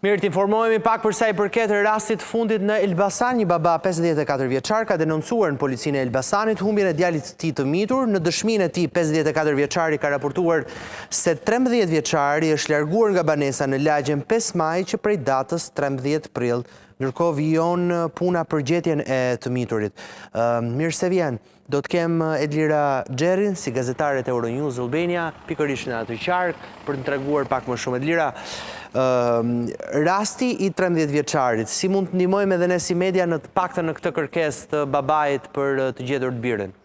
Mirë, t'informohemi pak për sa i përket rastit fundit në Elbasan. Një baba 54 vjeçar ka denoncuar në policinë e Elbasanit humbjen e djalit të tij të mitur. Në dëshminë e tij, 54 vjeçari ka raportuar se 13 vjeçari është larguar nga banesa në lagjen 5 maj që prej datës 13 prill. Ndërkohë vijon puna për gjetjen e të miturit. Mirë se vjen. Do të kem Edlira Xherrin, si gazetare të Euronews Albania, pikërisht në atë qark, për të treguar pak më shumë. Edlira, rasti i 13 vjeçarit, si mund të ndihmojmë edhe ne si media në të paktën në këtë kërkesë të babait për të gjetur të birin?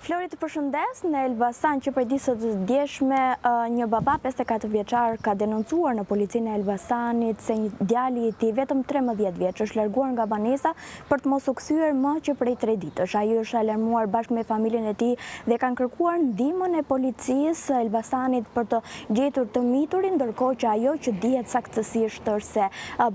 Flori, të përshëndes. Në Elbasan që prej ditës së djeshme, një baba 54 vjeçar ka denoncuar në policinë e Elbasanit se një djali i tij vetëm 13 vjeç është larguar nga banesa për të mos u kthyer më që prej 3 ditësh. Ai është alarmuar bashkë me familjen e tij dhe kanë kërkuar ndihmën e policisë së Elbasanit për të gjetur të miturin, ndërkohë që ajo që dihet saktësisht është se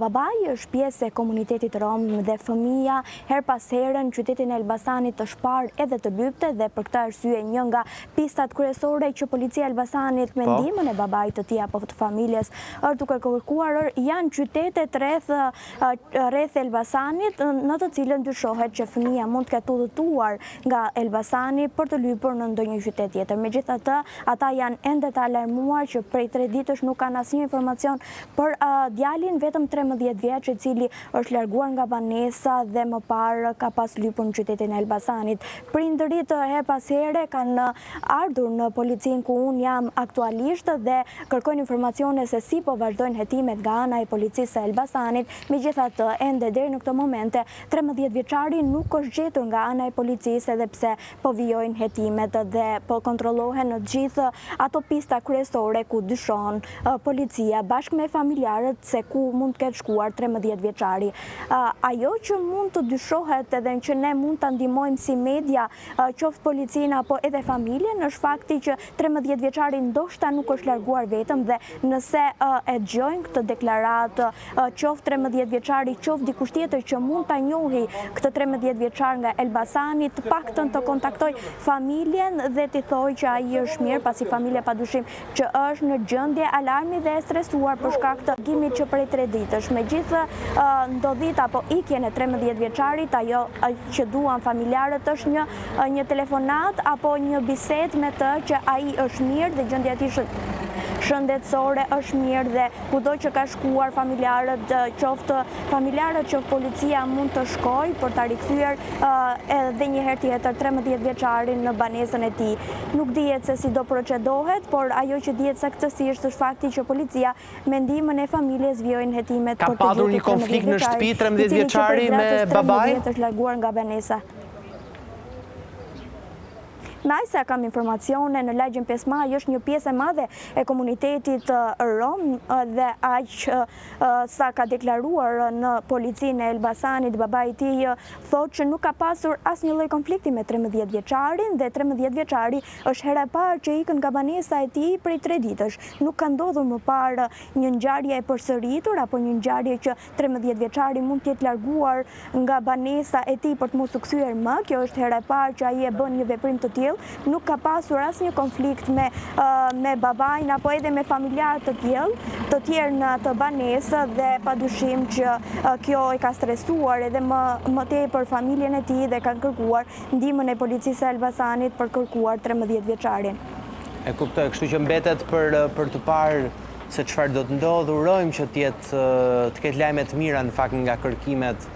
babai është pjesë e komunitetit rom dhe fëmia her pas here në qytetin e Elbasanit të shpar edhe të lypte dhe për këtë arsye një nga pistat kryesore që policia e Elbasanit me ndihmën e babait të tij apo të familjes është duke kërkuar janë qytetet rreth Elbasanit në të cilën dyshohet që fëmia mund të ketë udhëtuar nga Elbasani për të lypur në ndonjë qytet tjetër. Megjithatë, ata janë ende të alarmuar që prej 3 ditësh nuk kanë asnjë informacion për djalin vetëm 13 vjeç i cili është larguar nga banesa dhe më parë ka pas lypur në qytetin e Elbasanit. Prindërit pas here kanë ardhur në policinë ku unë jam aktualisht dhe kërkojnë informacione se si po vazhdojnë hetimet nga ana e policisë së Elbasanit. Megjithatë, ende deri në këtë momente 13 vjeçari nuk është gjetur nga ana e policisë edhe pse po vijojnë hetimet dhe po kontrollohen në gjithë ato pista kryesore ku dyshon policia bashkë me familjarët se ku mund të ketë shkuar 13 vjeçari. Ajo që mund të dyshohet edhe që ne mund ta ndihmojmë si media, qoftë policinë apo edhe familjen, është fakti që 13 vjeçari ndoshta nuk është larguar vetëm dhe nëse e dëgjojnë këtë deklaratë, qoftë 13 vjeçari, qoftë dikush tjetër që mund ta njohë këtë 13 vjeçar nga Elbasani, të paktën të kontaktoj familjen dhe t'i thojë që ai është mirë, pasi familja padyshim që është në gjendje alarmi dhe e stresuar për shkak të dëmimit që prej 3 ditësh. Megjithë ndodhit apo ikjen e 13 vjeçarit, ajo që duan familjarët është një telefonat apo një bisedë me të që ai është mirë dhe gjendja e tij shëndetësore është mirë dhe kudo që ka shkuar familjarët, qoftë policia mund të shkojë për ta rikthyer edhe një herë tjetër 13 vjeçarin në banesën e tij. Nuk dihet se si do procedohet, por ajo që dihet saktësisht është fakti që policia me ndihmën e familjes vijojnë hetimet për të gjetur 13 vjeçarin. Ka padur një konflikt në shtëpi 13 vjeçari me babain? Është larguar nga banesa. Najsa kam informacione në lagjen 5 maj është një pjesë e madhe e komunitetit rom dhe aq sa ka deklaruar në policinë e Elbasanit, babai i tij thotë që nuk ka pasur asnjë lloj konflikti me 13 vjeçarin dhe 13 vjeçari është hera e parë që ikën nga banesa e tij prej 3 ditësh. Nuk ka ndodhur më parë një ngjarje e përsëritur apo një ngjarje që 13 vjeçari mund të jetë larguar nga banesa e tij për të mos u kthyer më. Kjo është hera e parë që ai e bën një veprim të tillë. Nuk ka pasur asnjë konflikt me babain apo edhe me familjarë të tjerë në atë banesë dhe padyshim që kjo e ka stresuar edhe më tepër familjen e tij dhe kanë kërkuar ndihmën e policisë së Elbasanit për kërkuar 13 vjeçarin. E kuptoj, kështu që mbetet për të parë se çfarë do të ndodhë. Urojmë që të ketë lajme të mira në fakt nga kërkimet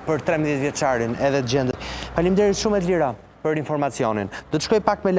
për 13 vjeçarin edhe të gjendet. Faleminderit shumë Edlira për informacionin. Do të shkoj pak me